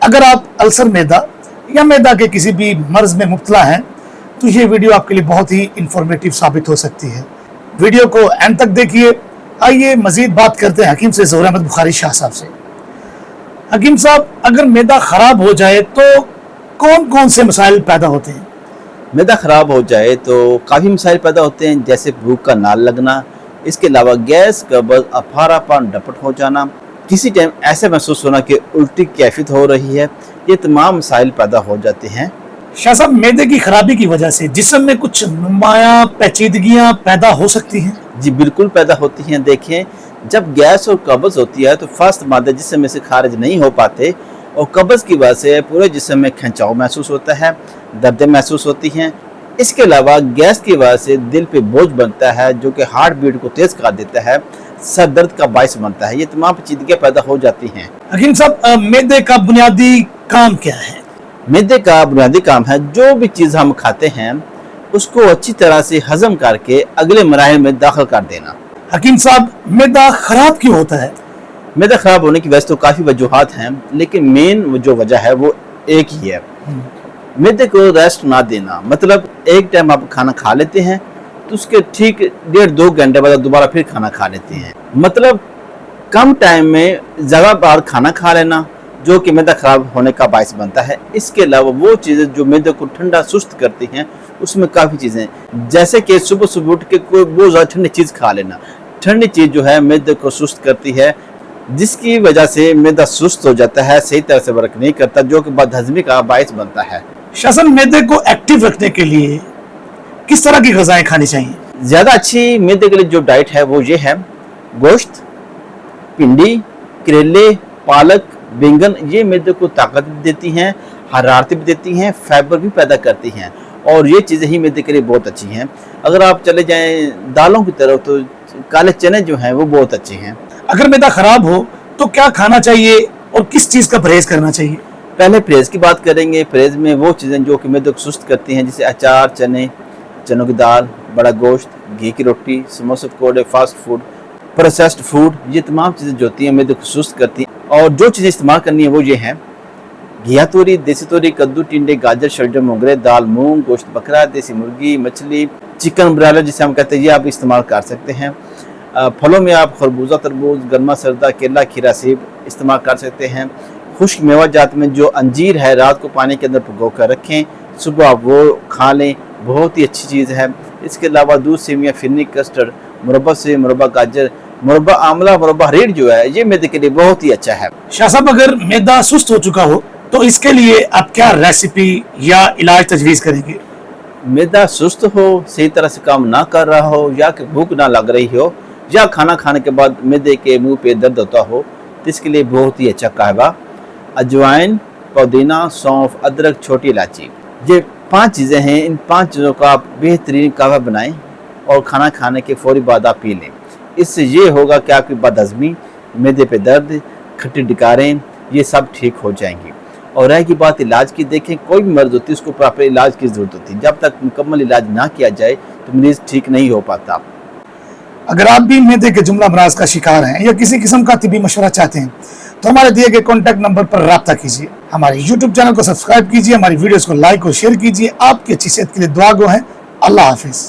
अगर आप अल्सर मैदा या मैदा के किसी भी मर्ज में मुब्तला हैं तो ये वीडियो आपके लिए बहुत ही इंफॉर्मेटिव साबित हो सकती है। वीडियो को एंड तक देखिए। आइए मजीद बात करते हैं हकीम से, ज़ोहर अहमद बुखारी शाह साहब से। हकीम साहब, अगर मैदा ख़राब हो जाए तो कौन कौन से मसाइल पैदा होते हैं? मैदा ख़राब हो जाए तो काफ़ी मसाइल पैदा होते हैं, जैसे भूख का नाल लगना, इसके अलावा गैस, कब्ज़, अफारापन, डपट हो जाना, किसी टाइम ऐसा महसूस होना कि उल्टी कैफियत हो रही है। ये तमाम मसाइल पैदा हो जाते हैं। शाह साहब, मैदे की खराबी की वजह से जिस्म में कुछ नुमाया पेचीदगियां पैदा हो सकती हैं? जी बिल्कुल पैदा होती हैं। देखें, जब गैस और कब्ज़ होती है तो फास्ट मादे जिस्म में से खारिज नहीं हो पाते और कब्ज़ की वजह से पूरे जिस्म में खिंचाव महसूस होता है, दर्द महसूस होती हैं। इसके अलावा गैस की वजह से दिल पे बोझ बनता है जो कि हार्ट बीट को तेज़ कर देता है, सर दर्द का बायस बनता है। ये तमाम पेचीदगियाँ पैदा हो जाती हैं। हकीम साहब, मैदे का बुनियादी काम क्या है? मैदे का बुनियादी काम है जो भी चीज़ हम खाते हैं उसको अच्छी तरह से हजम करके अगले मराहल में दाखिल कर देना। हकीम साहब, मैदा खराब क्यों होता है? मैदा ख़राब होने की वजह तो काफ़ी वजूहात हैं, लेकिन मेन जो वजह है वो एक ही है, मैदे को रेस्ट ना देना। मतलब एक टाइम आप खाना खा लेते हैं तो उसके ठीक 1.5-2 घंटे बाद दोबारा फिर खाना खा लेते हैं। मतलब कम टाइम में ज़्यादा बार खाना खा लेना जो कि मैदा ख़राब होने का बायस बनता है। इसके अलावा वो चीज़ें जो मैदे को ठंडा सुस्त करती हैं उसमें काफ़ी चीज़ें, जैसे कि सुबह सुबह उठ के कोई बहुत ज़्यादा ठंडी चीज़ खा लेना। ठंडी चीज़ जो है मैदे को सुस्त करती है, जिसकी वजह से मैदा सुस्त हो जाता है, सही तरह से वर्क नहीं करता, जो कि बदहज़मी का बायस बनता है। शासन, मैदे को एक्टिव रखने के लिए किस तरह की ग़िज़ाएं खानी चाहिए? ज़्यादा अच्छी मैदे के लिए जो डाइट है वो ये है, गोश्त, भिंडी, करेले, पालक, बैंगन, ये मैदे को ताकत भी देती हैं, हरारत भी देती हैं, फाइबर भी पैदा करती हैं और ये चीज़ें ही मैदे के लिए बहुत अच्छी हैं। अगर आप चले जाएं दालों की तरफ तो काले चने जो हैं वो बहुत अच्छे हैं। अगर मैदा ख़राब हो तो क्या खाना चाहिए और किस चीज़ का परहेज़ करना चाहिए? पहले परहेज़ की बात करेंगे। परहेज़ में वो चीज़ें जो कि मैदे को सुस्त करती हैं, जैसे अचार, चने, चनों की दाल, बड़ा गोश्त, घी की रोटी, समोसे, पकौड़े, फास्ट फूड, प्रोसेस्ड फूड, ये तमाम चीज़ें जो होती हैं मैदे को सुस्त करती हैं। और जो चीज़ें इस्तेमाल करनी है वो ये हैं, घिया तोरी, देसी तोरी, कद्दू, टिंडे, गाजर, शलजम, मोगरे, दाल, मूंग, गोश्त बकरा, देसी मुर्गी, मछली, चिकन ब्रायलर जिसे हम कहते हैं, ये आप इस्तेमाल कर सकते हैं। फलों में आप खरबूजा, तरबूज, गर्मा सरदा, केला, खीरा, सेब इस्तेमाल कर सकते हैं। खुश्क मेवा जात में जो अंजीर है रात को पानी के अंदर भिगो कर रखें, सुबह आप वो खा लें, बहुत ही अच्छी चीज़ है। इसके अलावा दूध, सेवियाँ, फिरनी, कस्टर्ड, मुरब्बा से मुरब्बा गाजर, मुरब्बा आंवला, मुरब्बा हरीर जो है ये मैदे के लिए बहुत ही अच्छा है। शाह साहब, अगर मैदा सुस्त हो चुका हो तो इसके लिए आप क्या रेसिपी या इलाज तजवीज़ करेंगे? मैदा सुस्त हो, सही तरह से काम ना कर रहा हो, या कि भूख ना लग रही हो, या खाना खाने के बाद मैदे के मुंह पे दर्द होता हो, तो इसके लिए बहुत ही अच्छा कहवा, अजवाइन, पुदीना, सौंफ, अदरक, छोटी इलायची, ये 5 चीज़ें हैं। इन 5 चीज़ों का आप बेहतरीन कहवा बनाएं और खाना खाने के फौरी बाद आप पी लें। इससे ये होगा कि आपकी बदहज़मी, मैदे पे दर्द, खट्टी डकारें, ये सब ठीक हो जाएंगी। और रह की बात इलाज की, देखें कोई भी मर्ज़ होती है उसको प्रॉपर इलाज की ज़रूरत होती है। जब तक मुकम्मल इलाज ना किया जाए तो मरीज़ ठीक नहीं हो पाता। अगर आप भी मैदे के जुमला अमराज का शिकार हैं या किसी किस्म का तिबी मशवरा चाहते हैं तो हमारे दिए गए कॉन्टैक्ट नंबर पर राब्ता कीजिए। हमारे यूट्यूब चैनल को सब्सक्राइब कीजिए, हमारी वीडियोस को लाइक और शेयर कीजिए। आपकी अच्छी सेहत के लिए दुआ गो है। अल्लाह हाफिज़।